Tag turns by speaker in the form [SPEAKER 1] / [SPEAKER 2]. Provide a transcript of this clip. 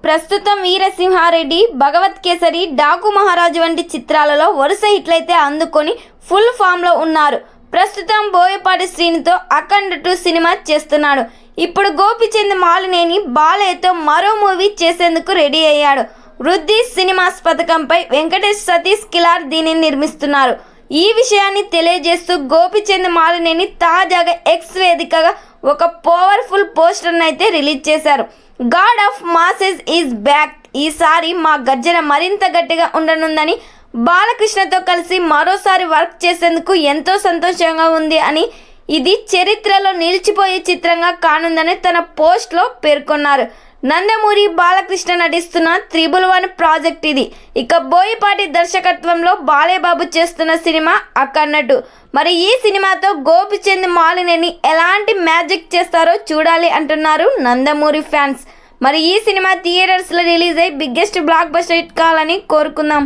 [SPEAKER 1] ప్రస్తుతం వీరసింహారెడ్డి, భగవత్ కేసరి, డాకు మహారాజు వంటి చిత్రాలలో వరుస హిట్లయితే అందుకొని ఫుల్ ఫామ్లో ఉన్నారు. ప్రస్తుతం బోయపాటి శ్రీనుతో అఖండ 2 సినిమా చేస్తున్నాడు. ఇప్పుడు గోపిచంద్ మాలినేని బాలయ్యతో మరో మూవీ చేసేందుకు రెడీ అయ్యాడు. వృద్ధి సినిమాస్ పథకంపై వెంకటేష్ సతీష్ కిలార్ దీనిని నిర్మిస్తున్నారు. ఈ విషయాన్ని తెలియజేస్తూ గోపిచంద్ మాలినేని తాజాగా ఎక్స్ వేదికగా ఒక పవర్ఫుల్ పోస్టర్ను అయితే రిలీజ్ చేశారు. God of masses is back. ఈసారి మా గర్జన మరింత గట్టిగా ఉండనుందని, బాలకృష్ణతో కలిసి మరోసారి వర్క్ చేసేందుకు ఎంతో సంతోషంగా ఉంది అని, ఇది చరిత్రలో నిలిచిపోయే చిత్రంగా కానుందని తన పోస్ట్లో పేర్కొన్నారు. నందమూరి బాలకృష్ణ నటిస్తున్న 111 ప్రాజెక్ట్ ఇది. ఇక బోయపాటి దర్శకత్వంలో బాలేబాబు చేస్తున్న సినిమా అఖండ 2. మరి ఈ సినిమాతో గోపిచంద్ మాలినేని ఎలాంటి మ్యాజిక్ చేస్తారో చూడాలి అంటున్నారు నందమూరి ఫ్యాన్స్. మరి ఈ సినిమా థియేటర్స్లో రిలీజ్ అయ్యి బిగ్గెస్ట్ బ్లాక్ బస్టర్ హిట్ కావాలని కోరుకుందాం.